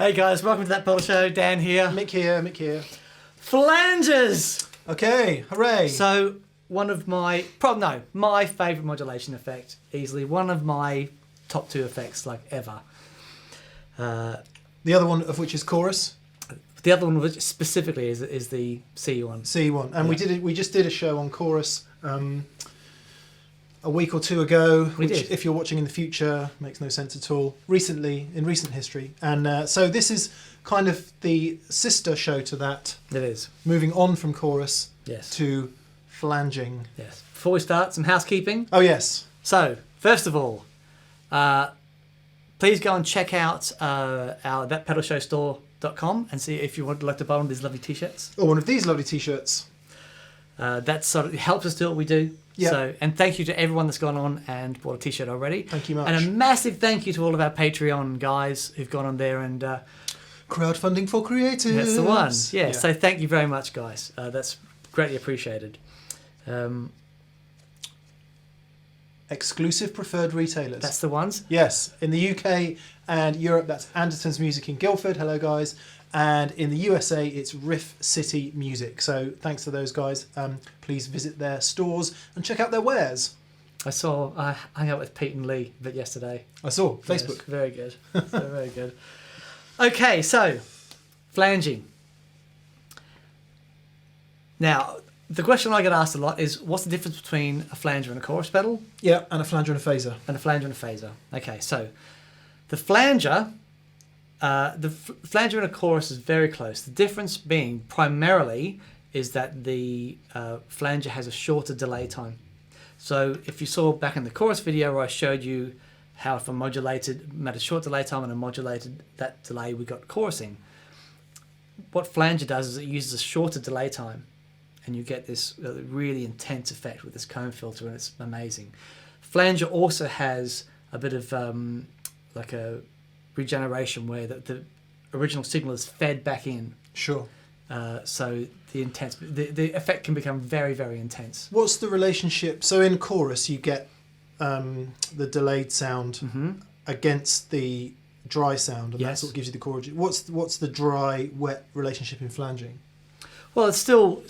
Hey guys, welcome to That Pedal Show. Dan here. Mick here. Flangers! Okay, hooray. So, one of my, my favourite modulation effect. Easily one of my top 2 effects, like, ever. The other one of which is chorus. The other one which specifically is the C one. C1. And we just did a show on chorus a week or 2 ago, which if you're watching in the future makes no sense at all. In recent history. And so this is kind of the sister show to that. It is. Moving on from chorus to flanging. Yes. Before we start, some housekeeping. Oh yes. So, first of all, please go and check out our thatpedalshowstore.com and see if you would like to buy one of these lovely t-shirts. Or one of these lovely t-shirts. That sort of helps us do what we do. Yep. So, and thank you to everyone that's gone on and bought a t-shirt already. Thank you much. And a massive thank you to all of our Patreon guys who've gone on there and... crowdfunding for creatives. That's the one. Yeah, so thank you very much, guys. That's greatly appreciated. Exclusive preferred retailers. That's the ones. Yes, in the UK and Europe, that's Anderton's Music in Guildford. Hello, guys. And in the USA, it's Riff City Music. So thanks to those guys. Please visit their stores and check out their wares. I hung out with Pete and Lee a bit yesterday. I saw Facebook. Yes, very good. Very good. Okay, so flanging. Now, the question I get asked a lot is, what's the difference between a flanger and a chorus pedal? Yeah, and a flanger and a phaser. And a flanger and a phaser. Okay, so the flanger, flanger and a chorus is very close. The difference being primarily is that the flanger has a shorter delay time. So if you saw back in the chorus video where I showed you how if I made a short delay time and I modulated that delay, we got chorusing. What flanger does is it uses a shorter delay time and you get this really intense effect with this comb filter, and it's amazing. Flanger also has a bit of like a regeneration where the original signal is fed back in. Sure. So the effect can become very, very intense. What's the relationship? So in chorus you get the delayed sound against the dry sound, and that's what gives you the chord. What's the dry wet relationship in flanging? Well, it's still,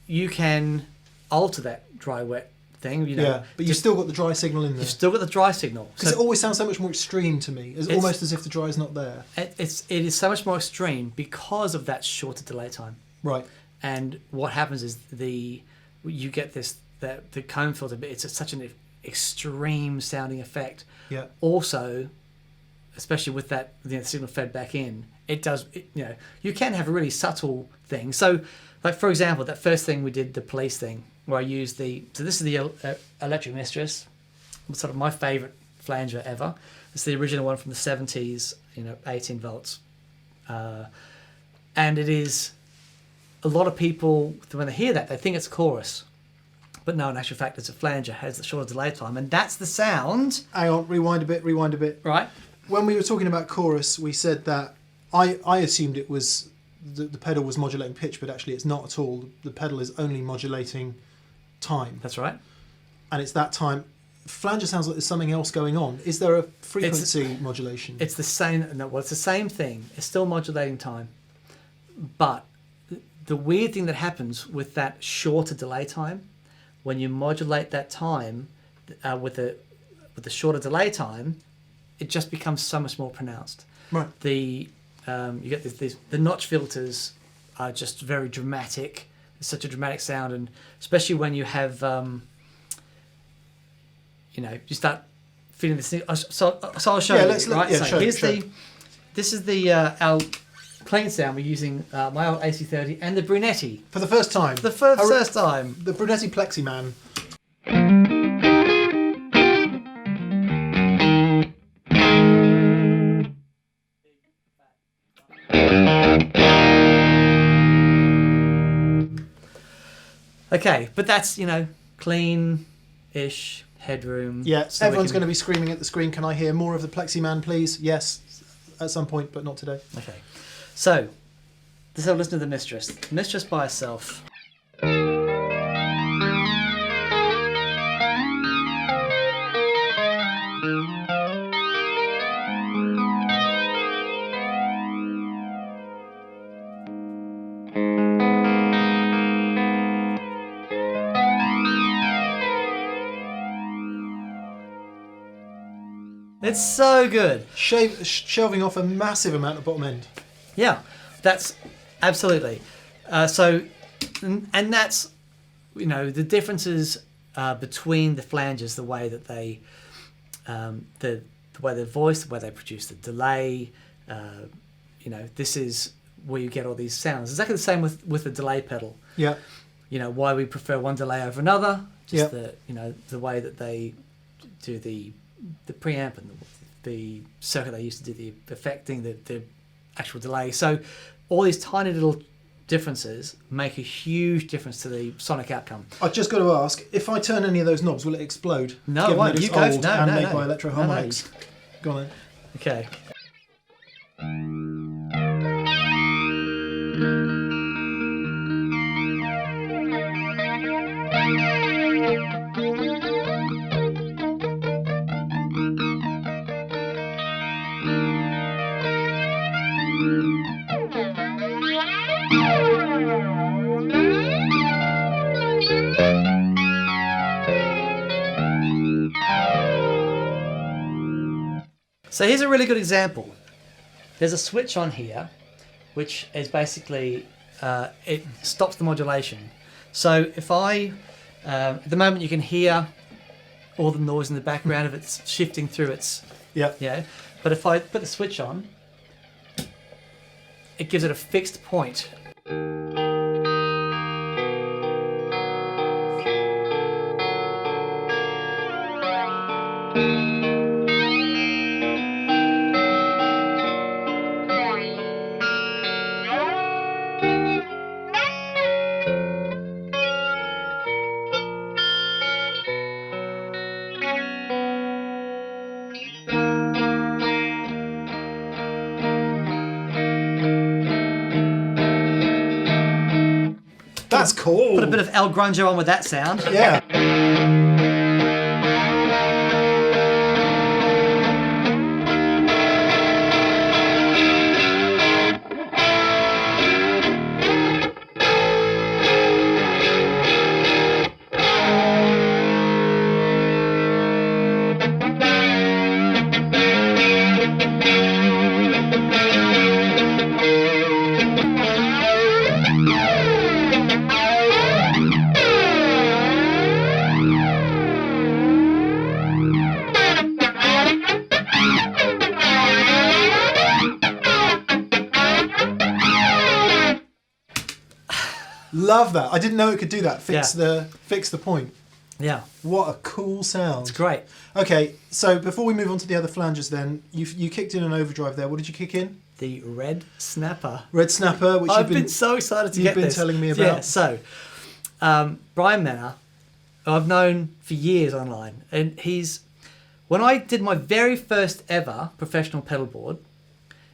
you can alter that dry wet thing, Yeah, but you've still got the dry signal in there. You've still got the dry signal. Because it always sounds so much more extreme to me. It's almost as if the dry is not there. It is so much more extreme because of that shorter delay time. Right. And what happens is you get the comb filter, but it's such an extreme sounding effect. Yeah. Also, especially with that signal fed back in, you can have a really subtle thing. So, like for example, that first thing we did, the police thing, where I used so this is the Electric Mistress, sort of my favourite flanger ever. It's the original one from the 70s, 18 volts. And it is, a lot of people, when they hear that, they think it's a chorus. But no, in actual fact, it's a flanger, has the shorter delay time, and that's the sound. Hang on, rewind a bit. Right. When we were talking about chorus, we said that I assumed it was the pedal was modulating pitch, but actually it's not at all. The pedal is only modulating time. That's right. And it's that time. Flanger sounds like there's something else going on. Is there a frequency modulation? It's the same. No, well, it's the same thing. It's still modulating time, but the weird thing that happens with that shorter delay time, when you modulate that time with the shorter delay time, it just becomes so much more pronounced. Right. You get the notch filters are just very dramatic. It's such a dramatic sound, and especially when you have you start feeling this thing. So I'll show you. Right. Yeah, so here's this is our clean sound. We're using my old AC30 and the Brunetti for the first time. The first time. The Brunetti Plexi Man. Okay, but that's, clean-ish headroom. Yeah, so everyone's going to be screaming at the screen, can I hear more of the Plexi Man, please? Yes, at some point, but not today. Okay, so, let's have a listen to the Mistress. The Mistress by herself. It's so good. Shelving off a massive amount of bottom end. Yeah, that's absolutely. And that's, the differences between the flangers, the way that they, the way they're voiced, the way they produce the delay. This is where you get all these sounds. Exactly the same with the delay pedal. Yeah. Why we prefer one delay over another. Just Yeah. the way that they do the preamp and the circuit they used to do the affecting the actual delay. So all these tiny little differences make a huge difference to the sonic outcome. I've just got to ask, if I turn any of those knobs, will it explode? No, Given why? that it's You go. old No, and no, made no. by Electro-Harmonix. No. Go on then. Okay. So here's a really good example. There's a switch on here, which is basically, it stops the modulation. So if at the moment you can hear all the noise in the background of it shifting through its, Yeah. But if I put the switch on, it gives it a fixed point. That's cool. Put a bit of El Grunjo on with that sound. Yeah. Love that. I didn't know it could do that. Fix the point. Yeah. What a cool sound. It's great. Okay, so before we move on to the other flangers then, you kicked in an overdrive there. What did you kick in? The Red Snapper. Red Snapper, which I've been so excited to get this. You've been telling me about. Yeah, so Brian Menner, who I've known for years online, and when I did my very first ever professional pedal board,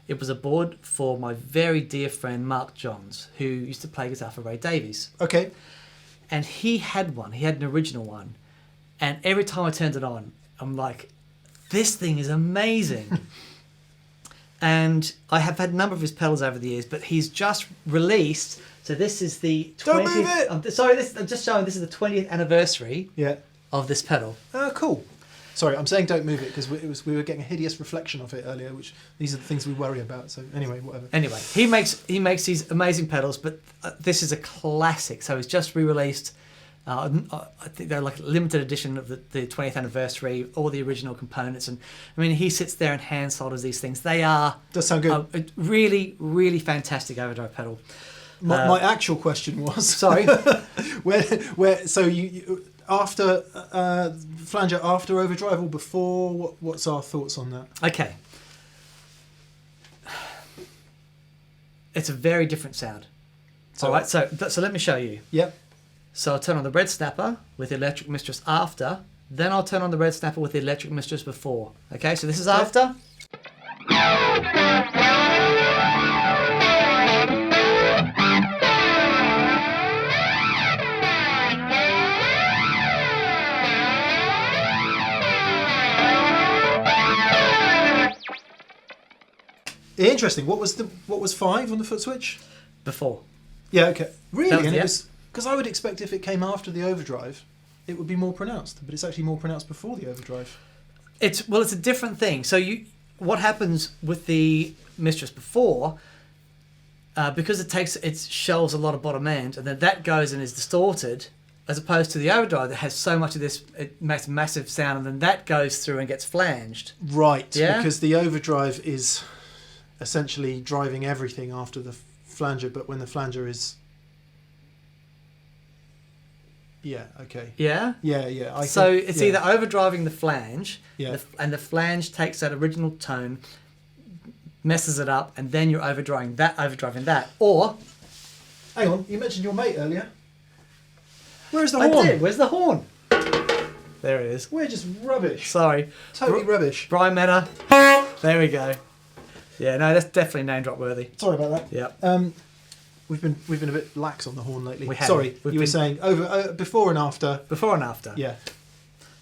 it was a board for my very dear friend Mark Johns, who used to play guitar for Ray Davies. Okay. And he had one. He had an original one. And every time I turned it on, I'm like, this thing is amazing. And I have had a number of his pedals over the years, but he's just released. So this is the 20th. Don't move it! I'm just showing this is the 20th anniversary of this pedal. Oh, cool. Sorry, I'm saying don't move it because we were getting a hideous reflection of it earlier, which these are the things we worry about. So anyway, whatever. Anyway, he makes these amazing pedals, but this is a classic. So it's just re-released. I think they're like a limited edition of the 20th anniversary, all the original components. And I mean, he sits there and hand solders these things. They are does sound good. A really, really fantastic overdrive pedal. My actual question was sorry, where so you after flanger after overdrive or before? What's our thoughts on that? Okay, it's a very different sound. So, all right, so let me show you. Yep. So I'll turn on the Red Snapper with the Electric Mistress after, then I'll turn on the Red Snapper with the Electric Mistress before. Okay, so this is after. Interesting. What was 5 on the foot switch? Before. Yeah. Okay. Really? And yeah. it was because I would expect if it came after the overdrive, it would be more pronounced, but it's actually more pronounced before the overdrive. It's a different thing. So what happens with the Mistress before, because it shelves a lot of bottom end, and then that goes and is distorted, as opposed to the overdrive that has so much of this, it makes a massive sound, and then that goes through and gets flanged. Right, yeah? Because the overdrive is essentially driving everything after the flanger, but when the flanger is... Yeah, okay. Yeah? Yeah. It's either overdriving the flange, yeah. and the flange takes that original tone, messes it up, and then you're overdriving that. Or... Hang on, you mentioned your mate earlier. Where's the horn? I did. Where's the horn? There it is. We're just rubbish. Sorry. Totally rubbish. Brian Meta. There we go. Yeah, no, that's definitely name drop worthy. Sorry about that. Yeah. We've been a bit lax on the horn lately. We have. Sorry, you were saying before and after. Before and after. Yeah.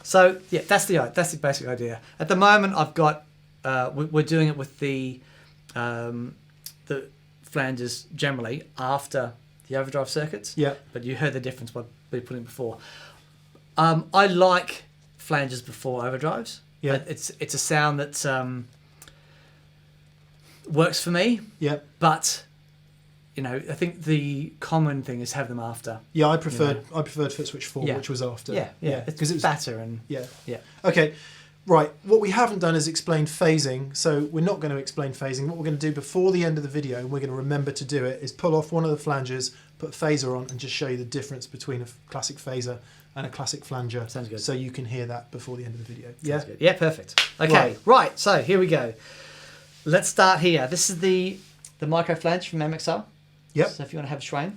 So yeah, that's the basic idea. At the moment, I've got we're doing it with the flanges generally after the overdrive circuits. Yeah. But you heard the difference by we put in before. I like flanges before overdrives. Yeah. It's a sound that works for me. Yeah. But I think the common thing is have them after. Yeah, I preferred foot switch 4, Yeah. which was after. Yeah. Because it's fatter and yeah. Yeah. Okay. Right, what we haven't done is explain phasing, so we're not going to explain phasing. What we're going to do before the end of the video, and we're going to remember to do it, is pull off one of the flanges, put a phaser on, and just show you the difference between a classic phaser and a classic flanger. Sounds good. So you can hear that before the end of the video. Sounds good. Yeah, perfect. Okay, right, so here we go. Let's start here. This is the Micro Flange from MXR. Yep. So if you want to have a Schwain.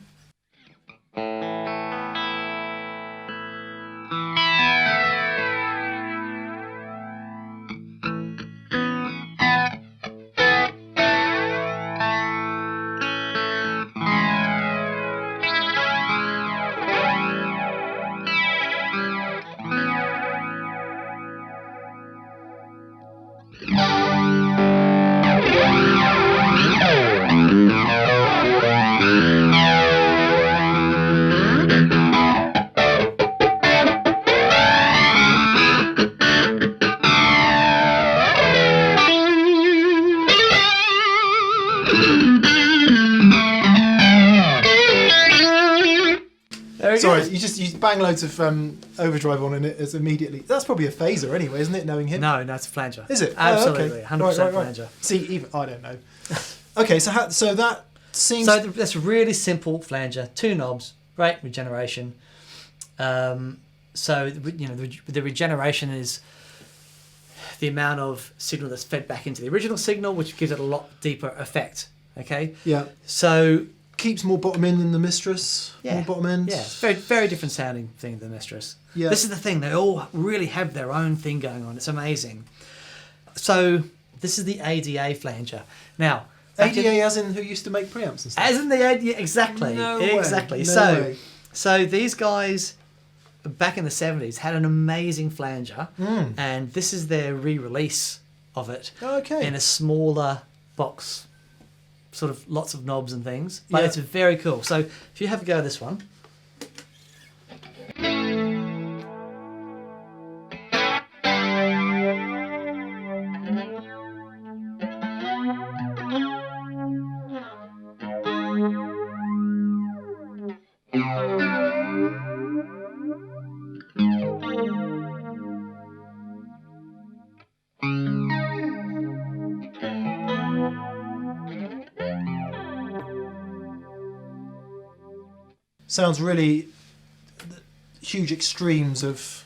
Sorry, you bang loads of overdrive on and it is immediately... That's probably a phaser anyway, isn't it, knowing him? No, it's a flanger. Is it? Absolutely, okay. 100% flanger. See, even I don't know. Okay, so that seems... So that's a really simple flanger, 2 knobs, great regeneration. So the regeneration is the amount of signal that's fed back into the original signal, which gives it a lot deeper effect. Okay. Yeah. So keeps more bottom end than the Mistress. Yeah. More bottom end. Yeah. It's very very different sounding thing than the Mistress. Yeah. This is the thing. They all really have their own thing going on. It's amazing. So this is the ADA flanger. Now. ADA as in who used to make preamps and stuff. As in the ADA, exactly. No way. Exactly. No way. So these guys back in the 70s had an amazing flanger, and this is their re-release of it in a smaller box, sort of lots of knobs and things, but it's very cool. So if you have a go at this one. Sounds really huge extremes of...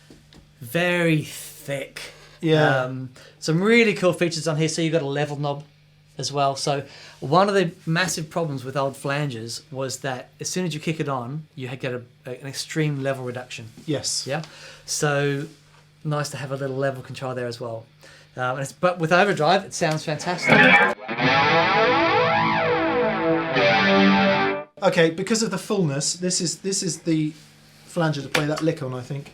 Very thick. Yeah. Some really cool features on here. So you've got a level knob as well. So one of the massive problems with old flangers was that as soon as you kick it on, you get an extreme level reduction. Yes. Yeah. So nice to have a little level control there as well. But with overdrive, it sounds fantastic. Okay, because of the fullness, this is the flanger to play that lick on, I think.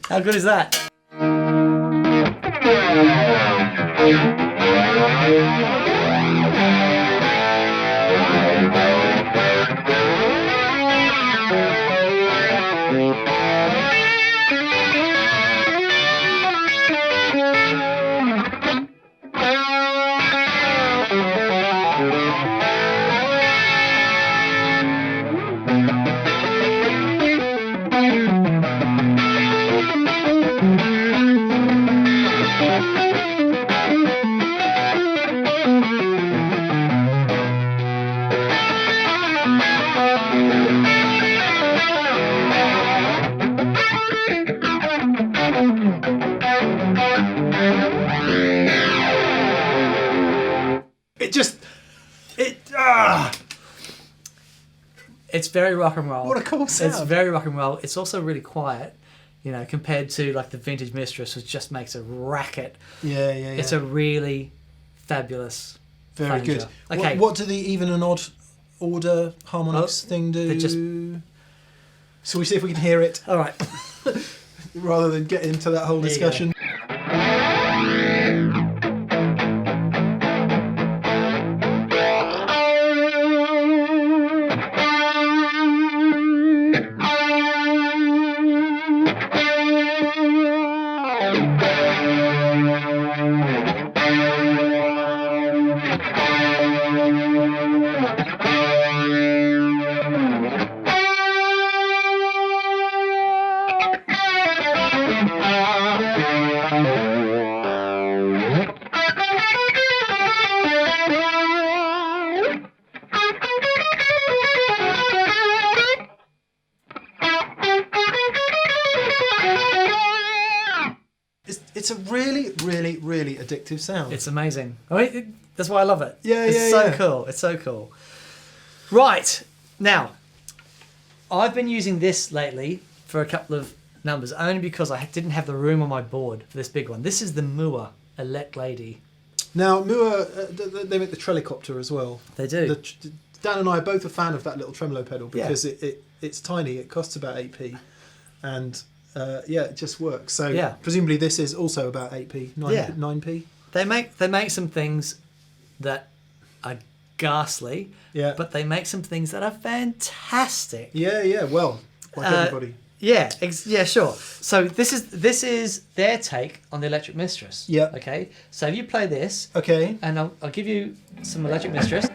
How good is that? It's very rock and roll. What a cool sound. It's very rock and roll. It's also really quiet, you know, compared to like the vintage Mistress, which just makes a racket. Yeah. It's a really fabulous Very Flanger. good. Okay. What do the even and odd order harmonics thing do? just- So we see if we can hear it All right. rather than get into that whole There you discussion. It's a really, really, really addictive sound. It's amazing. I mean, that's why I love it. Yeah, it's yeah, so yeah. cool. It's so cool. Right. Now, I've been using this lately for a couple of numbers, only because I didn't have the room on my board for this big one. This is the Mooer Elec Lady. Now, Mooer, they make the Trelicopter as well. They do. Dan and I are both a fan of that little tremolo pedal because Yeah. it's tiny. It costs about 8p, and it just works. So Yeah. presumably this is also about 8p, 9p. They make some things that are ghastly, Yeah. but they make some things that are fantastic. Yeah. Well, like everybody. Yeah, sure. So this is their take on the Electric Mistress. Yeah. Okay. So if you play this, Okay. and I'll give you some Electric Mistress.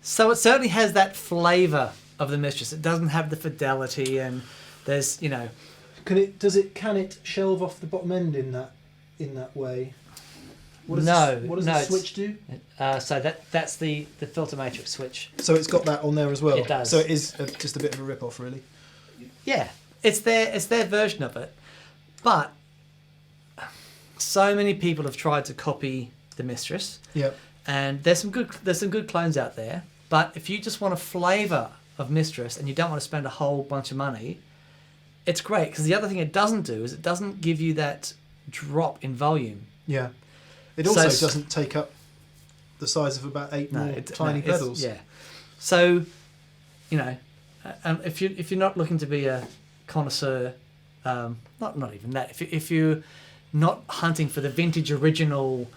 So it certainly has that flavour of the Mistress. It doesn't have the fidelity, and there's, you know, Can it shelve off the bottom end in that way? What does the switch do? So that's the filter matrix switch. So it's got that on there as well. It does. So it is just a bit of a rip off, really. Yeah, it's their version of it, but so many people have tried to copy the Mistress. Yeah. And there's some good clones out there, but if you just want a flavour of Mistress and you don't want to spend a whole bunch of money, it's great, because the other thing it doesn't do is it doesn't give you that drop in volume. Yeah. It also doesn't take up the size of about tiny pedals. Yeah. So, you know, if you're not looking to be a connoisseur, not even that. If you're not hunting for the vintage original,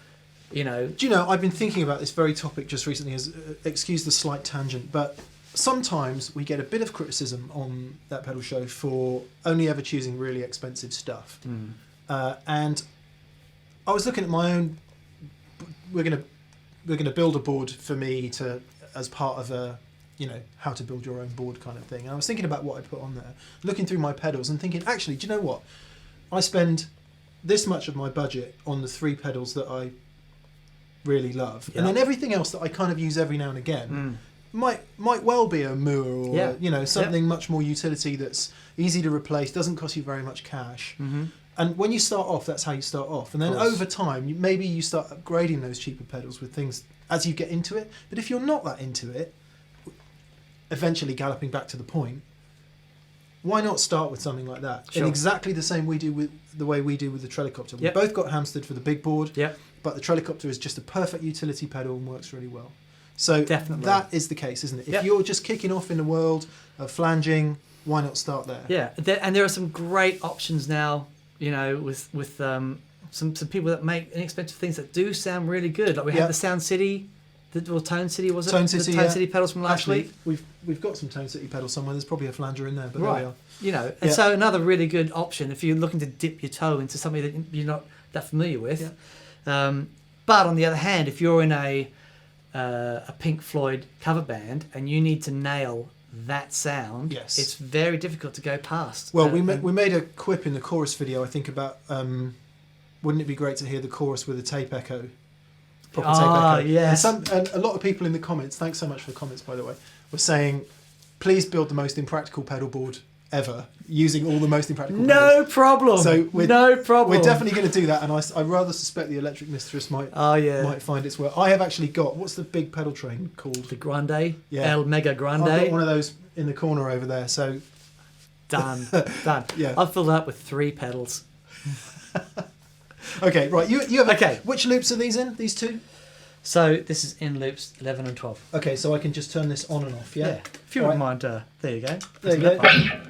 you know. Do you know, I've been thinking about this very topic just recently, excuse the slight tangent, but sometimes we get a bit of criticism on that pedal show for only ever choosing really expensive stuff. And I was looking at my own. We're gonna build a board for me as part of a you know, how to build your own board kind of thing. And I was thinking about what I put on there, looking through my pedals and thinking, actually, do you know what? I spend this much of my budget on the 3 pedals that I really love, and then everything else that I kind of use every now and again might well be a Mooer or you know, something much more utility that's easy to replace, doesn't cost you very much cash. And when you start off, that's how you start off, and then over time maybe you start upgrading those cheaper pedals with things as you get into it. But if you're not that into it, eventually galloping back to the point, why not start with something like that? In exactly the same way we do with the Trelicopter. We've both got Hamstead for the big board, but the Trelicopter is just a perfect utility pedal and works really well. So that is the case, isn't it? If you're just kicking off in the world of flanging, why not start there? Yeah, and there are some great options now, you know, with some people that make inexpensive things that do sound really good. Like we had the Sound City, or Tone City, was it? Tone City, the Tone City pedals from last week. We've got some Tone City pedals somewhere. There's probably a flanger in there, but there we are. You know, and so another really good option if you're looking to dip your toe into something that you're not that familiar with. But on the other hand, if you're in a Pink Floyd cover band and you need to nail that sound, it's very difficult to go past. Well, we made a quip in the chorus video, I think, about wouldn't it be great to hear the chorus with a tape echo? Proper tape echo. Yes. And a lot of people in the comments, thanks so much for the comments, by the way, were saying, please build the most impractical pedal board ever, using all the most impractical pedals. Problem. So we're definitely going to do that, and I rather suspect the Electric Mistress might find its way. I have actually got, what's the big pedal train called? The Grande, El Mega Grande. I've got one of those in the corner over there, so... Done. Yeah. I've filled it up with 3 pedals. Okay, right, you have which loops are these in, these 2? So this is in loops 11 and 12. Okay, so I can just turn this on and off, yeah? If you wouldn't mind, there you go. There you go.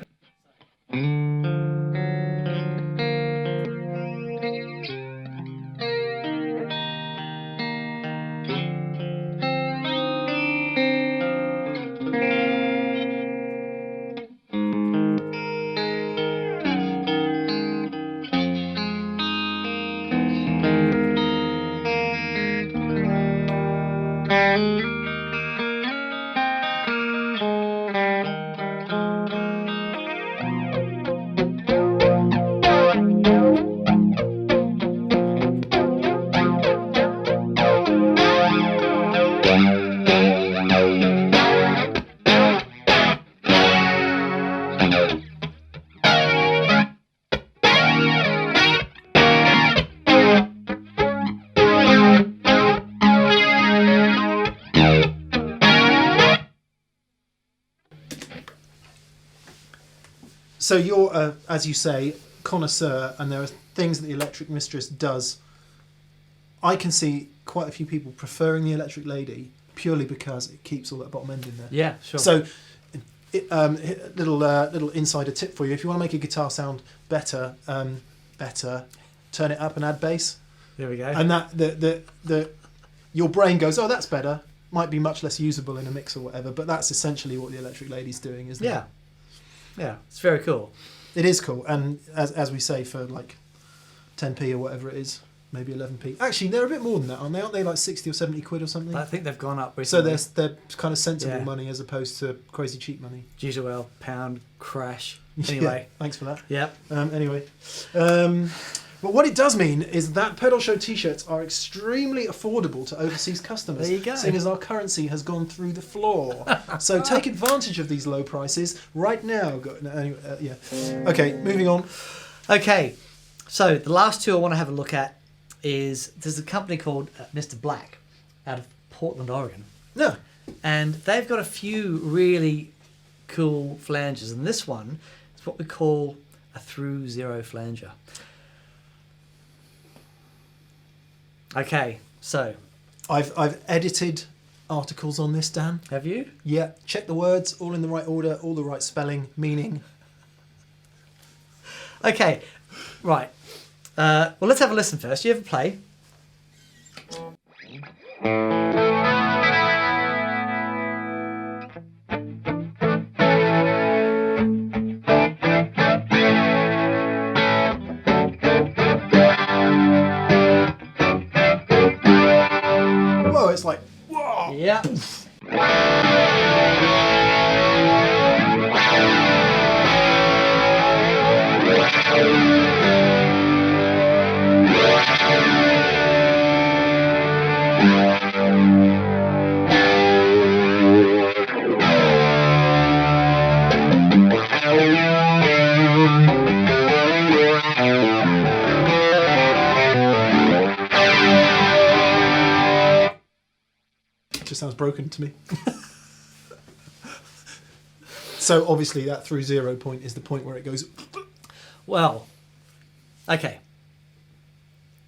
So you're, as you say, connoisseur, and there are things that the Electric Mistress does. I can see quite a few people preferring the Electric Lady purely because it keeps all that bottom end in there. Yeah, sure. So, little insider tip for you: if you want to make a guitar sound better, turn it up and add bass. There we go. And that your brain goes, oh, that's better. Might be much less usable in a mix or whatever, but that's essentially what the Electric Lady's doing, isn't it? Yeah, it's very cool. It is cool, and as we say, for like 10p or whatever it is, maybe 11p. Actually, they're a bit more than that, aren't they? Aren't they like 60 or 70 quid or something? I think they've gone up recently. So they're kind of sensible money as opposed to crazy cheap money. Usual pound crash. Anyway, thanks for that. Yep. Anyway, but what it does mean is that pedal show T-shirts are extremely affordable to overseas customers. There you go. Seeing as our currency has gone through the floor, so take advantage of these low prices right now. Okay, moving on. Okay, so the last 2 I want to have a look at is there's a company called Mr. Black out of Portland, Oregon. Yeah. And they've got a few really cool flangers, and this one is what we call a through zero flanger. Okay, so I've edited articles on this, Dan. Have you? Yeah, check the words, all in the right order, all the right spelling, meaning. Okay, right. Well, let's have a listen first. You ever play? Whoa, it's like, whoa! Yeah. Just sounds broken to me. So obviously that through 0 point is the point where it goes. Well, okay.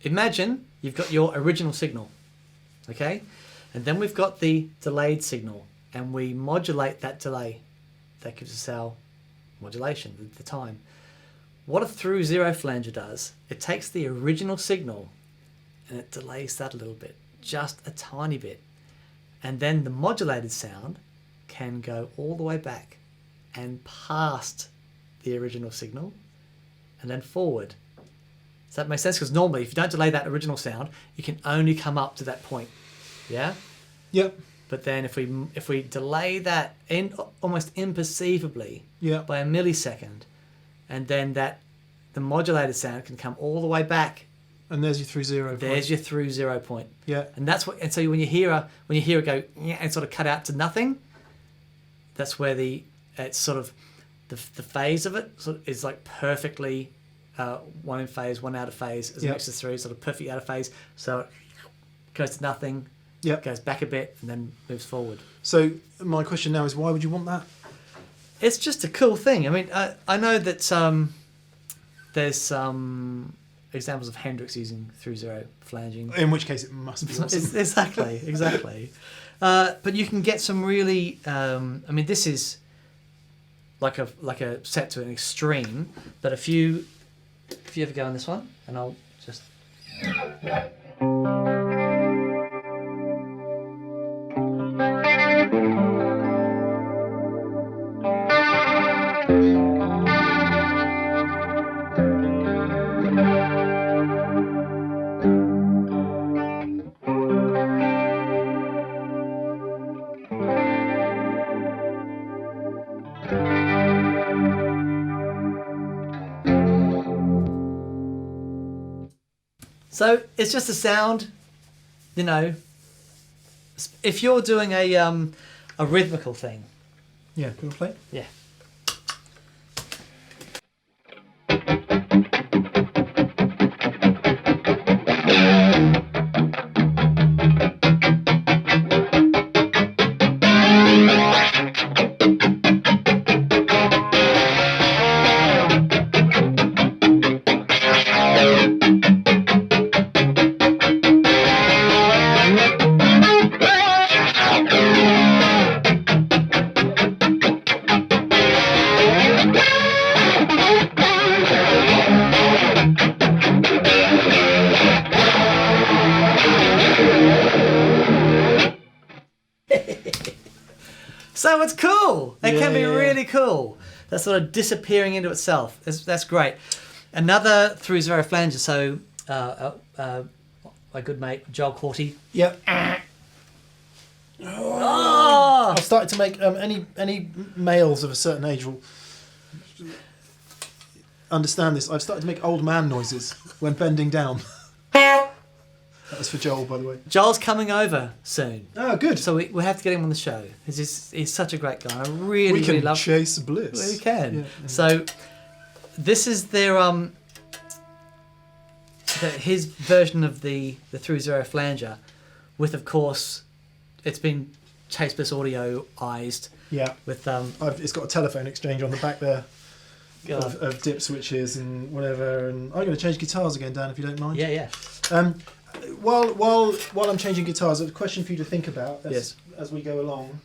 Imagine you've got your original signal, okay? And then we've got the delayed signal, and we modulate that delay. That gives us our modulation, the time. What a through 0 flanger does, it takes the original signal and it delays that a little bit, just a tiny bit. And then the modulated sound can go all the way back and past the original signal and then forward. Does that make sense? Because normally if you don't delay that original sound, you can only come up to that point. Yeah? Yep. But then if we delay that almost imperceivably by a millisecond, and then the modulated sound can come all the way back. And there's your through 0 point. There's your through 0 point. Yeah. And that's what. And so when you hear it go and sort of cut out to nothing, that's where it's sort of the phase of it is like perfectly one in phase, one out of phase as it mixes through, sort of perfectly out of phase. So it goes to nothing. Yep. Goes back a bit and then moves forward. So my question now is, why would you want that? It's just a cool thing. I mean, I know that there's some examples of Hendrix using through 0 flanging. In which case it must be awesome. Exactly. But you can get some really. I mean, this is like a set to an extreme. But if you ever go on this one, and I'll just. So it's just a sound, you know. If you're doing a rhythmical thing. Yeah, can we play it? Yeah. So it's cool. It can be really cool. That's sort of disappearing into itself. That's great. Another through 0 flanger. So my good mate Joel Corty. Yep. Oh! I've started to make any males of a certain age will understand this. I've started to make old man noises when bending down. That was for Joel, by the way. Joel's coming over soon. Oh, good. So we have to get him on the show. He's such a great guy. I really we can love chase Bliss. We can. Yeah. So this is their his version of the through 0 flanger, with of course it's been Chase Bliss audio-ized. Yeah. With it's got a telephone exchange on the back there of dip switches and whatever. And I'm going to change guitars again, Dan, if you don't mind. Yeah. While I'm changing guitars, a question for you to think about as we go along.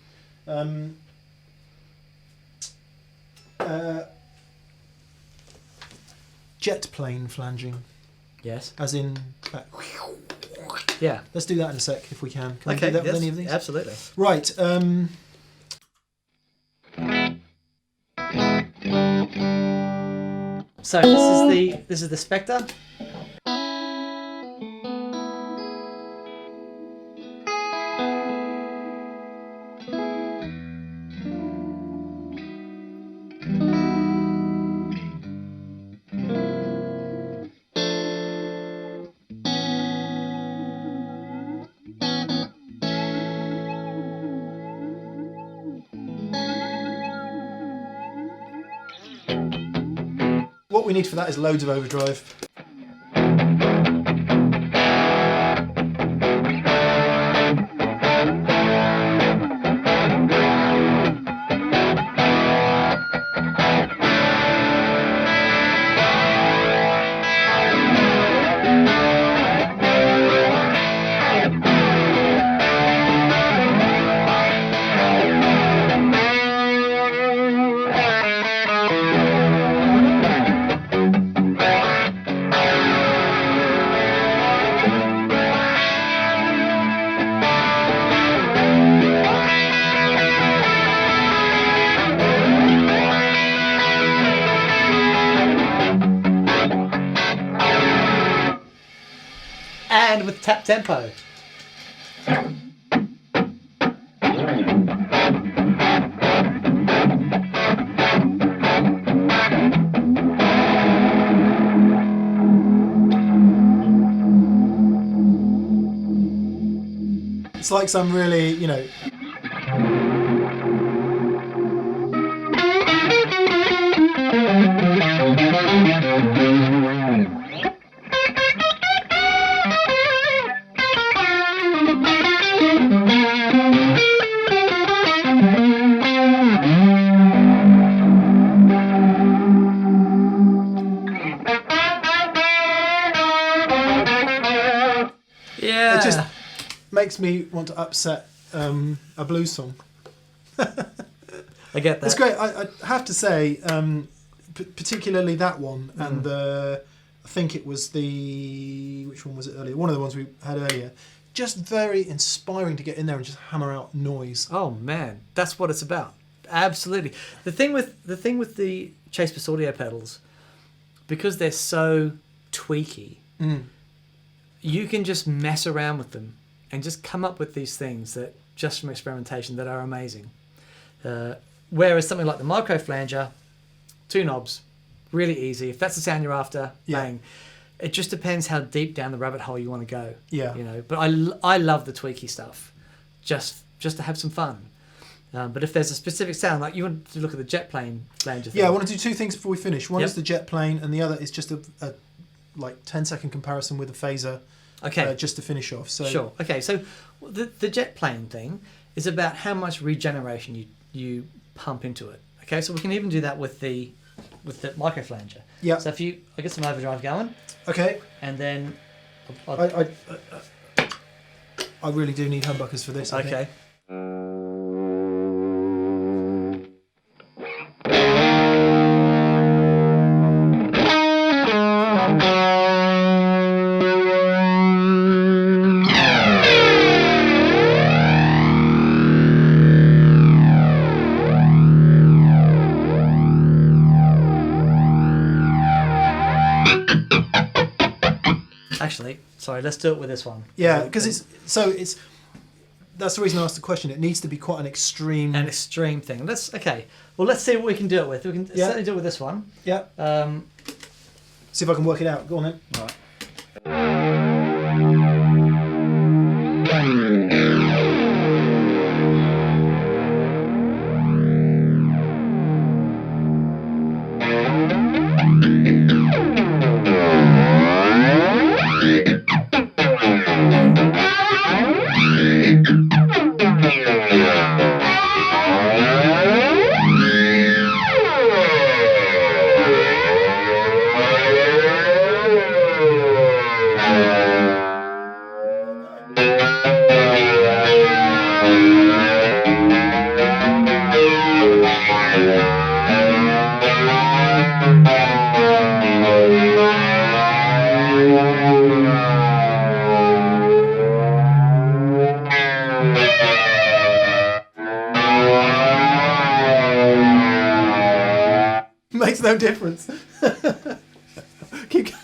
Jet plane flanging. Yes. As in back. Yeah. Let's do that in a sec if we can. Can we do that with any of these? Absolutely. Right. So this is the Spectre. What we need for that is loads of overdrive. And with tap tempo. It's like some really, you know... Yeah. It just makes me want to upset a blues song. I get that. It's great. I have to say, particularly that one and the, I think it was the, which one was it earlier? One of the ones we had earlier. Just very inspiring to get in there and just hammer out noise. Oh man, that's what it's about. Absolutely. The thing with the Chase Bliss audio pedals, because they're so tweaky, you can just mess around with them and just come up with these things that just from experimentation that are amazing. Whereas something like the Micro Flanger, 2 knobs, really easy. If that's the sound you're after, bang. It just depends how deep down the rabbit hole you want to go. Yeah. You know, but I love the tweaky stuff, just to have some fun. But if there's a specific sound, like you want to look at the jet plane Flanger thing. Yeah, I want to do 2 things before we finish. One is the jet plane, and the other is just a like 10-second comparison with a phaser. Okay. Just to finish off. So sure. Okay. So the jet plane thing is about how much regeneration you pump into it. Okay. So we can even do that with the Micro Flanger. Yeah. So if I get some overdrive going. Okay. And then. I really do need humbuckers for this. I think. Actually, sorry, let's do it with this one. Yeah, because it's that's the reason I asked the question. It needs to be quite an extreme thing. Let's see what we can do it with. We can certainly do it with this one. Yeah. See if I can work it out. Go on then. All right. Makes no difference. Keep going.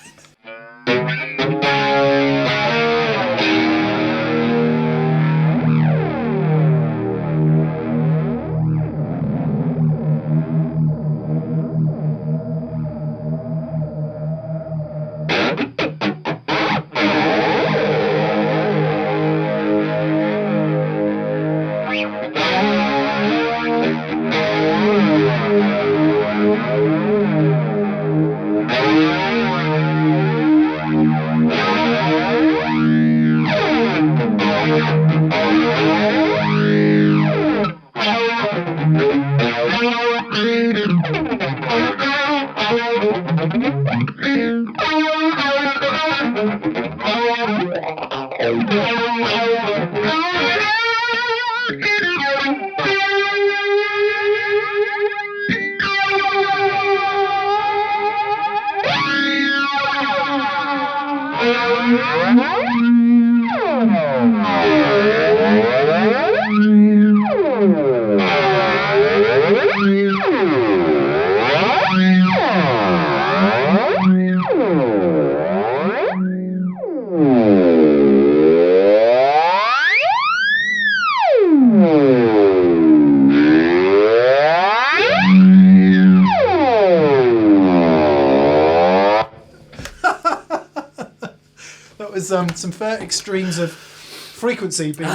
There's some fair extremes of frequency being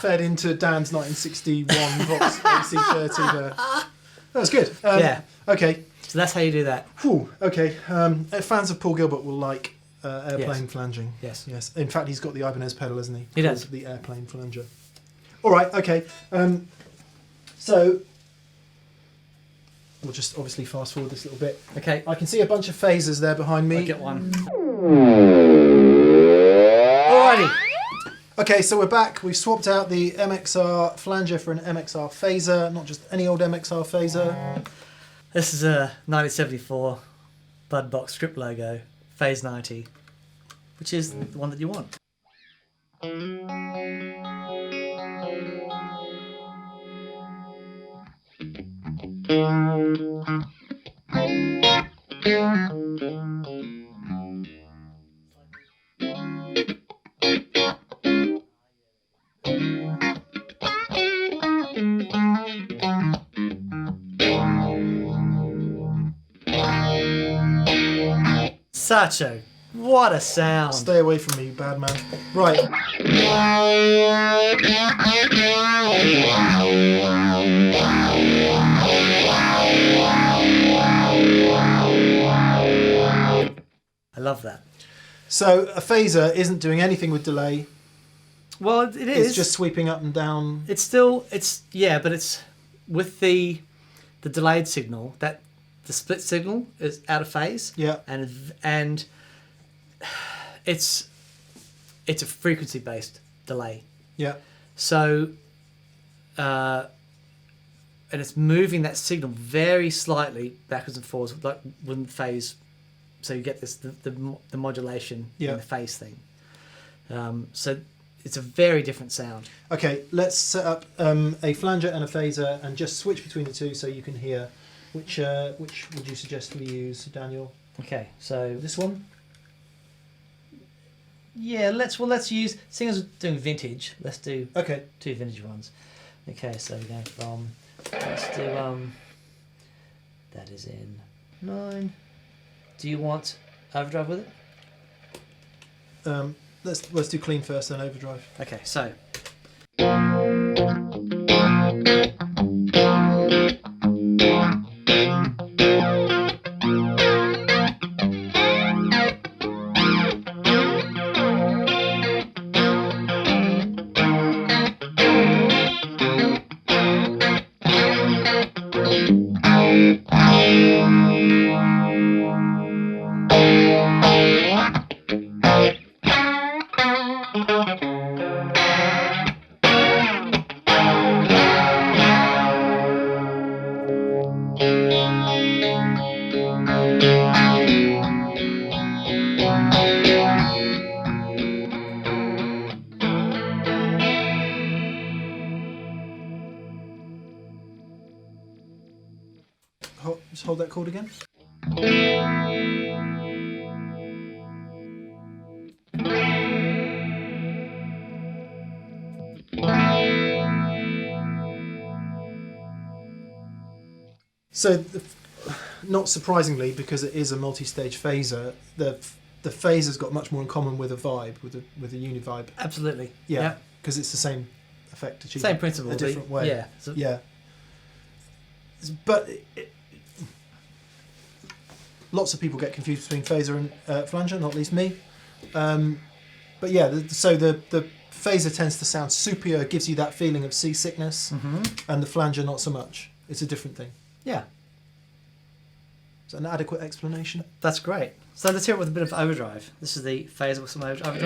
fed into Dan's 1961 Vox AC30 there. That was good. Yeah. Okay. So that's how you do that. Whew, okay. Fans of Paul Gilbert will like airplane flanging. Yes. Yes. In fact, he's got the Ibanez pedal, hasn't he? He does. The airplane flanger. All right. Okay. So we'll just obviously fast forward this little bit. Okay. I can see a bunch of phasers there behind me. I'll get one. Alrighty. Okay, so we're back. We've swapped out the MXR Flanger for an MXR phaser, not just any old MXR phaser. This is a 1974 Bud Box script logo, Phase 90, which is the one that you want. Sacho, what a sound! Stay away from me, bad man. Right. I love that. So a phaser isn't doing anything with delay. Well, it is. It's just sweeping up and down. It's still, but it's with the delayed signal, that the split signal is out of phase. Yeah. And it's a frequency based delay. Yeah. So and it's moving that signal very slightly backwards and forwards, like within phase. So you get this the modulation in the phase thing. So it's a very different sound. Okay, let's set up a flanger and a phaser and just switch between the two so you can hear. Which would you suggest we use, Daniel? Okay, so This one? yeah, let's use, seeing as we're doing vintage, let's do Okay. two vintage ones. Okay, so we're going from, let's do that is in 9. Do you want overdrive with it? Let's do clean first, then overdrive. Okay, so Just hold that chord again. So, not surprisingly, because it is a multi-stage phaser, the phaser's got much more in common with a vibe, with a univibe. absolutely. Yeah, because it's the same effect achieved. Same principle. A different way. Yeah. So Yeah. But lots of people get confused between phaser and flanger, not least me. But yeah, so the phaser tends to sound soupier, gives you that feeling of seasickness, and the flanger not so much. It's a different thing. yeah, Is that an adequate explanation? that's great. So let's hear it with a bit of overdrive. This is the phaser with some overdrive.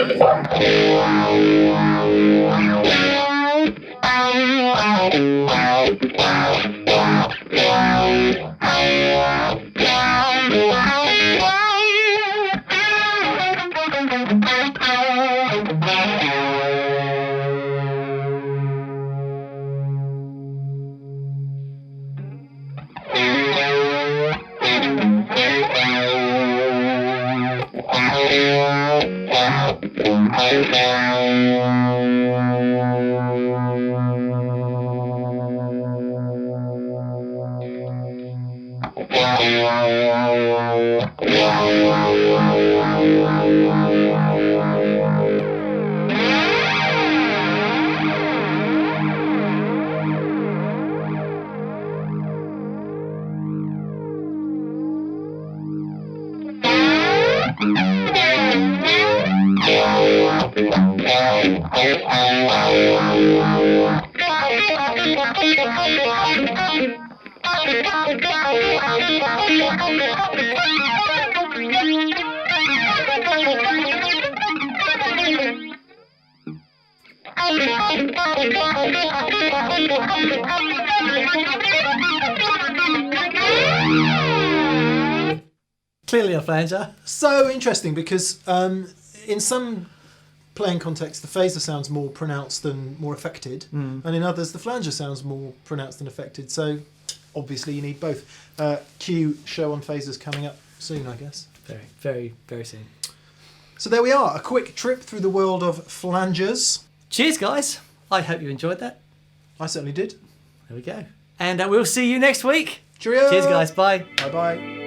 Clearly a flanger. So interesting because in some playing contexts the phaser sounds more pronounced and more affected, and in others the flanger sounds more pronounced and affected. So obviously you need both. Cue show on phasers coming up soon, I guess. Very, very, very soon. So there we are, a quick trip through the world of flangers. Cheers, guys. I hope you enjoyed that. I certainly did. There we go. And we'll see you next week. Cheerio. Cheers, guys. Bye. Bye-bye.